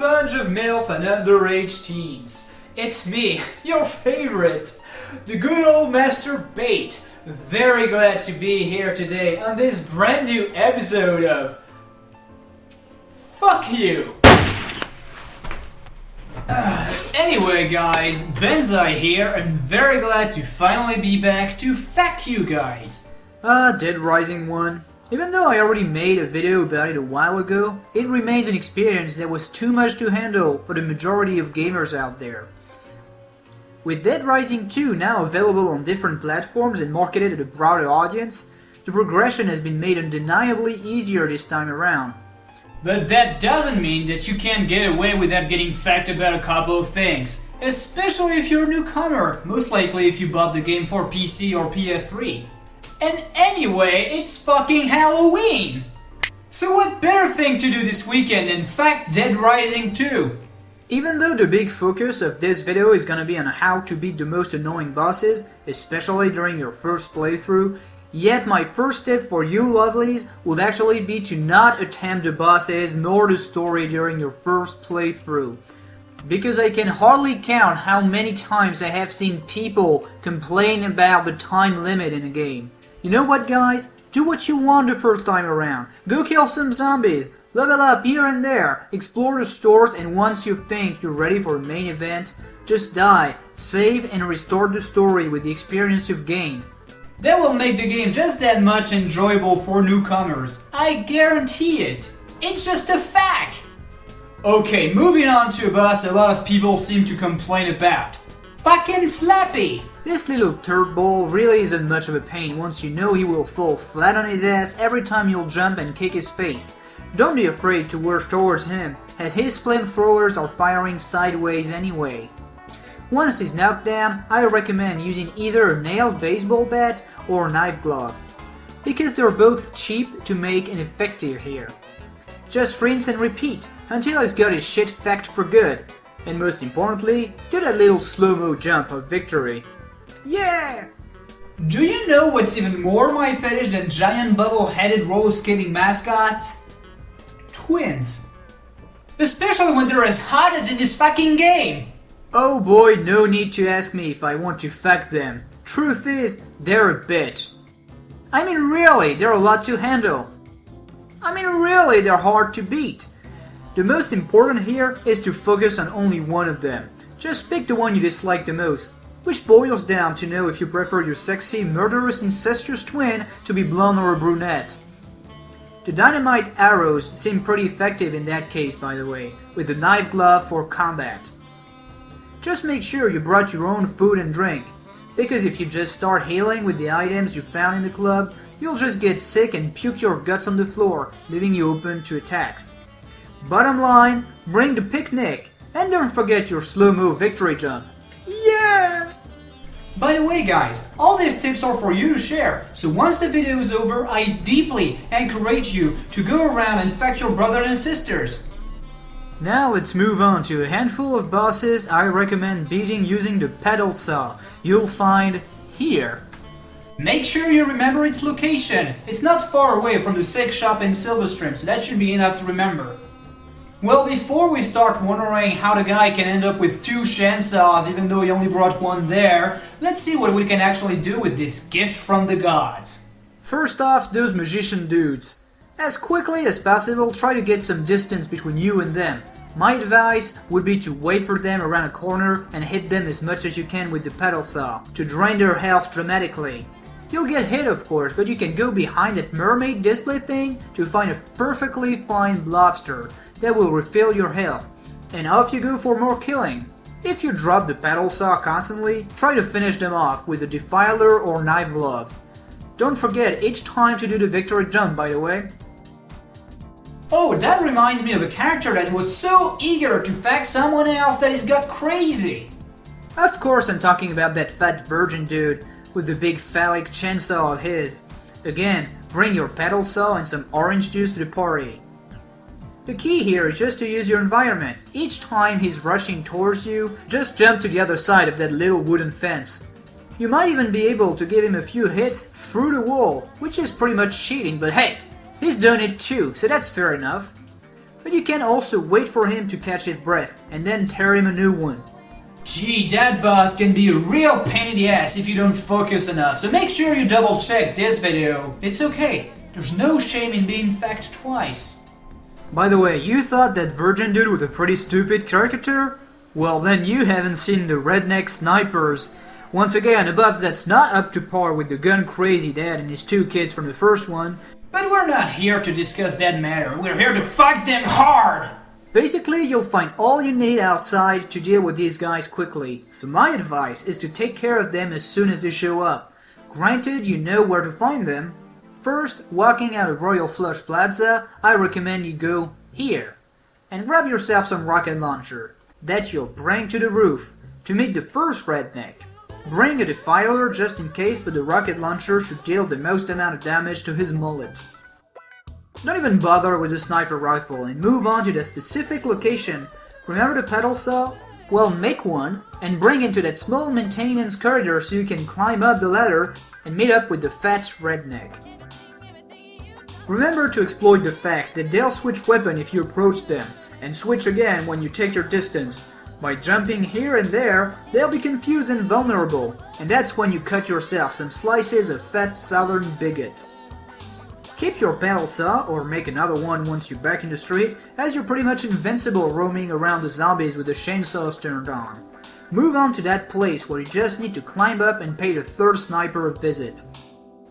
bunch of MILF and underage teens. It's me, your favorite, the good old Master Bait. Very glad to be here today on this brand new episode of Fuck You! Anyway guys, Benzai here and very glad to finally be back to fuck you guys. Dead Rising 1. Even though I already made a video about it a while ago, it remains an experience that was too much to handle for the majority of gamers out there. With Dead Rising 2 now available on different platforms and marketed to a broader audience, the progression has been made undeniably easier this time around. But that doesn't mean that you can't get away without getting fucked about a couple of things. Especially if you're a newcomer, most likely if you bought the game for PC or PS3. And anyway, it's fucking Halloween! So what better thing to do this weekend than fuck Dead Rising 2? Even though the big focus of this video is gonna be on how to beat the most annoying bosses, especially during your first playthrough, yet my first tip for you lovelies would actually be to not attempt the bosses nor the story during your first playthrough. Because I can hardly count how many times I have seen people complain about the time limit in a game. You know what guys? Do what you want the first time around. Go kill some zombies, level up here and there, explore the stores, and once you think you're ready for the main event, just die, save, and restart the story with the experience you've gained. That will make the game just that much enjoyable for newcomers. I guarantee it. It's just a fact. Okay, moving on to a boss a lot of people seem to complain about. Fucking Slappy! This little turd ball really isn't much of a pain once you know he will fall flat on his ass every time you'll jump and kick his face. Don't be afraid to rush towards him, as his flamethrowers are firing sideways anyway. Once he's knocked down, I recommend using either a nailed baseball bat or knife gloves, because they're both cheap to make and effective here. Just rinse and repeat until he's got his shit fucked for good, and most importantly, do that little slow-mo jump of victory. Yeah! Do you know what's even more my fetish than giant bubble-headed roller skating mascots? Twins. Especially when they're as hot as in this fucking game! Oh boy, no need to ask me if I want to fuck them. Truth is, they're a bitch. I mean really, they're a lot to handle. I mean really, they're hard to beat. The most important here is to focus on only one of them. Just pick the one you dislike the most, which boils down to know if you prefer your sexy, murderous, incestuous twin to be blonde or a brunette. The dynamite arrows seem pretty effective in that case, by the way, with the knife glove for combat. Just make sure you brought your own food and drink, because if you just start healing with the items you found in the club, you'll just get sick and puke your guts on the floor, leaving you open to attacks. Bottom line, bring the picnic, and don't forget your slow-mo victory jump. Yeah! By the way guys, all these tips are for you to share, so once the video is over, I deeply encourage you to go around and fuck your brothers and sisters. Now let's move on to a handful of bosses I recommend beating using the pedal saw you'll find here. Make sure you remember its location. It's not far away from the sex shop in Silverstream, so that should be enough to remember. Well, before we start wondering how the guy can end up with 2 chainsaws even though he only brought one there, let's see what we can actually do with this gift from the gods. First off, those magician dudes. As quickly as possible, try to get some distance between you and them. My advice would be to wait for them around a corner and hit them as much as you can with the pedal saw, to drain their health dramatically. You'll get hit of course, but you can go behind that mermaid display thing to find a perfectly fine lobster that will refill your health, and off you go for more killing. If you drop the pedal saw constantly, try to finish them off with a defiler or knife gloves. Don't forget each time to do the victory jump, by the way. Oh, that reminds me of a character that was so eager to fuck someone else that he's got crazy. Of course I'm talking about that fat virgin dude with the big phallic chainsaw of his. Again, bring your pedal saw and some orange juice to the party. The key here is just to use your environment. Each time he's rushing towards you, just jump to the other side of that little wooden fence. You might even be able to give him a few hits through the wall, which is pretty much cheating, but hey, he's done it too, so that's fair enough. But you can also wait for him to catch his breath, and then tear him a new one. Gee, that boss can be a real pain in the ass if you don't focus enough, so make sure you double check this video. It's okay, there's no shame in being fact twice. By the way, you thought that virgin dude was a pretty stupid caricature? Well, then you haven't seen the Redneck Snipers. Once again, a boss that's not up to par with the gun-crazy dad and his two kids from the first one. But we're not here to discuss that matter, we're here to fight them hard! Basically, you'll find all you need outside to deal with these guys quickly, so my advice is to take care of them as soon as they show up. Granted, you know where to find them. First, walking out of Royal Flush Plaza, I recommend you go here, and grab yourself some rocket launcher that you'll bring to the roof to meet the first redneck. Bring a defiler just in case, but the rocket launcher should deal the most amount of damage to his mullet. Don't even bother with the sniper rifle and move on to the specific location. Remember the pedal saw? Well, make one and bring it to that small maintenance corridor so you can climb up the ladder and meet up with the fat redneck. Remember to exploit the fact that they'll switch weapon if you approach them, and switch again when you take your distance. By jumping here and there, they'll be confused and vulnerable, and that's when you cut yourself some slices of fat southern bigot. Keep your battle saw, or make another one once you're back in the street, as you're pretty much invincible roaming around the zombies with the chainsaws turned on. Move on to that place where you just need to climb up and pay the third sniper a visit.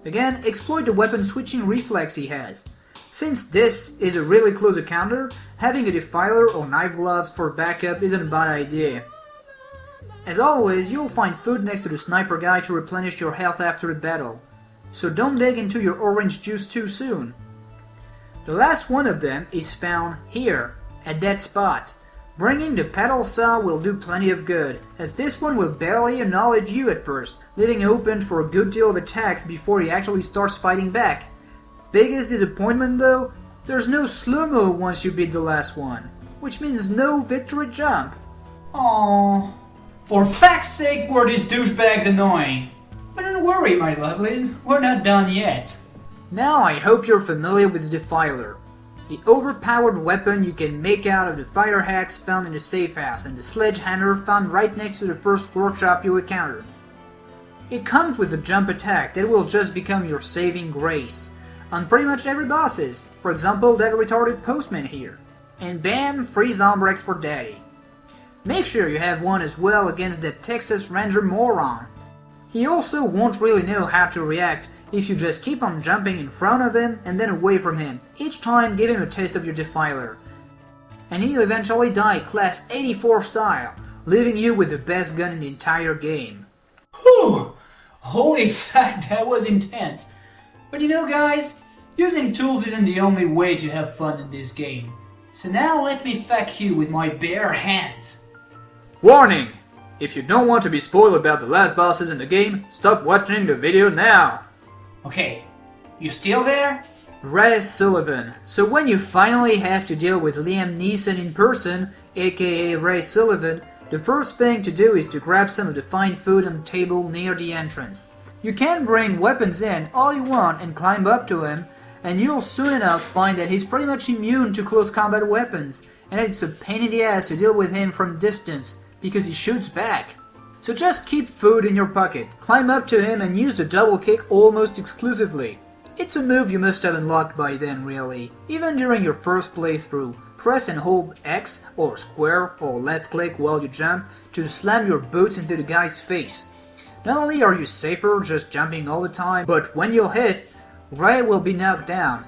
Again, exploit the weapon switching reflex he has. Since this is a really close encounter, having a defiler or knife gloves for backup isn't a bad idea. As always, you'll find food next to the sniper guy to replenish your health after the battle, so don't dig into your orange juice too soon. The last one of them is found here, at that spot. Bringing the pedal saw will do plenty of good, as this one will barely acknowledge you at first, leaving open for a good deal of attacks before he actually starts fighting back. Biggest disappointment though, there's no slow-mo once you beat the last one, which means no victory jump. Aww. For fact's sake were these douchebags annoying. But don't worry, my lovelies, we're not done yet. Now I hope you're familiar with the Defiler, the overpowered weapon you can make out of the fire hacks found in the safe house and the sledgehammer found right next to the first workshop you encounter. It comes with a jump attack that will just become your saving grace on pretty much every bosses, for example that retarded postman here. And bam, free Zombrex for daddy. Make sure you have one as well against that Texas Ranger moron. He also won't really know how to react if you just keep on jumping in front of him and then away from him. Each time give him a taste of your Defiler. And he'll eventually die class 84 style, leaving you with the best gun in the entire game. Whew! Holy fuck, that was intense. But you know guys, using tools isn't the only way to have fun in this game. So now let me fuck you with my bare hands. Warning! If you don't want to be spoiled about the last bosses in the game, stop watching the video now! Okay, you still there? Ray Sullivan. So when you finally have to deal with Liam Neeson in person, aka Ray Sullivan, the first thing to do is to grab some of the fine food on the table near the entrance. You can bring weapons in all you want and climb up to him, and you'll soon enough find that he's pretty much immune to close combat weapons, and it's a pain in the ass to deal with him from distance, because he shoots back. So just keep food in your pocket, climb up to him and use the double kick almost exclusively. It's a move you must have unlocked by then really, even during your first playthrough. Press and hold X or square or left click while you jump to slam your boots into the guy's face. Not only are you safer just jumping all the time, but when you'll hit, Ray will be knocked down.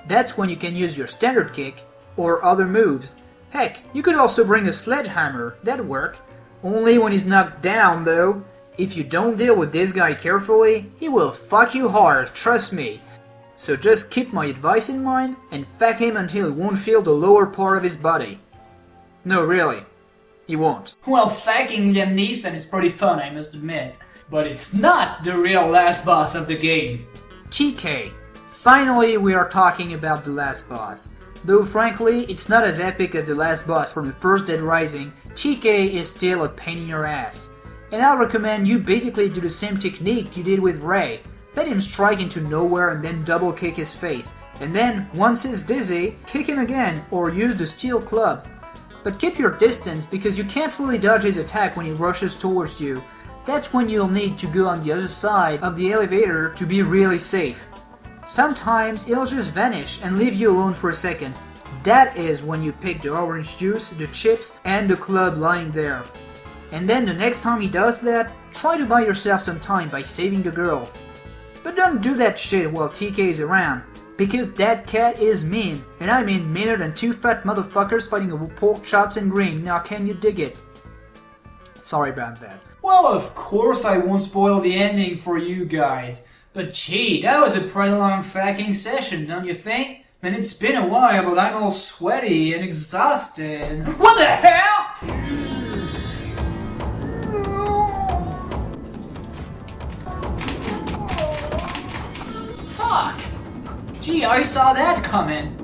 That's when you can use your standard kick or other moves. Heck, you could also bring a sledgehammer, that'd work. Only when he's knocked down though. If you don't deal with this guy carefully, he will fuck you hard, trust me. So just keep my advice in mind and fuck him until he won't feel the lower part of his body. No, really, he won't. Well, fucking Liam Neeson is pretty fun, I must admit. But it's not the real last boss of the game. TK. Finally we are talking about the last boss. Though frankly, it's not as epic as the last boss from the first Dead Rising, TK is still a pain in your ass. And I'll recommend you basically do the same technique you did with Ray. Let him strike into nowhere and then double kick his face. And then, once he's dizzy, kick him again or use the steel club. But keep your distance because you can't really dodge his attack when he rushes towards you. That's when you'll need to go on the other side of the elevator to be really safe. Sometimes he'll just vanish and leave you alone for a second. That is when you pick the orange juice, the chips, and the club lying there. And then the next time he does that, try to buy yourself some time by saving the girls. But don't do that shit while TK is around, because that cat is mean, and I mean meaner than two fat motherfuckers fighting over pork chops and green. Now can you dig it? Sorry about that. Well, of course I won't spoil the ending for you guys. But gee, that was a pretty long fucking session, don't you think? Man, it's been a while, but I'm all sweaty and exhausted. What the hell?! Fuck! Gee, I saw that coming.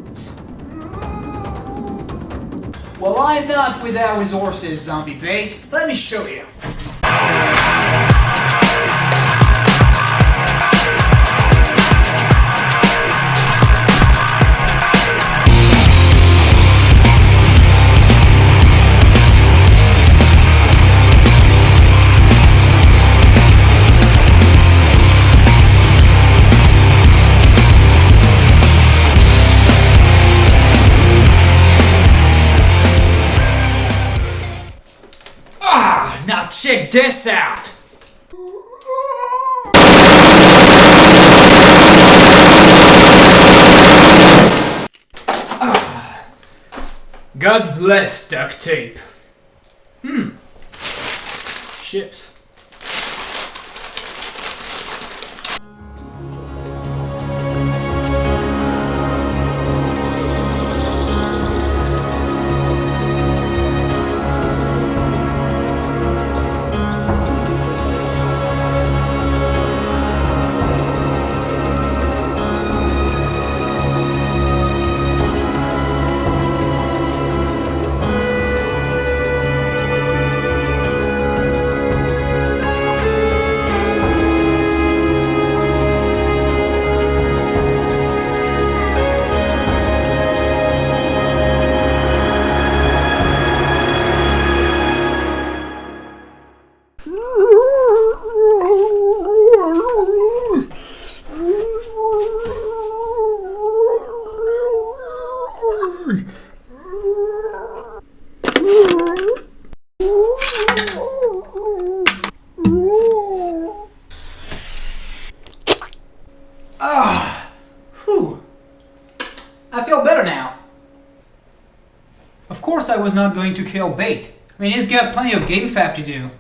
Well, I'm not without resources, zombie bait. Let me show you. Now check this out! God bless duct tape. Chips. I feel better now. Of course I was not going to kill Bait. I mean, he's got plenty of game fab to do.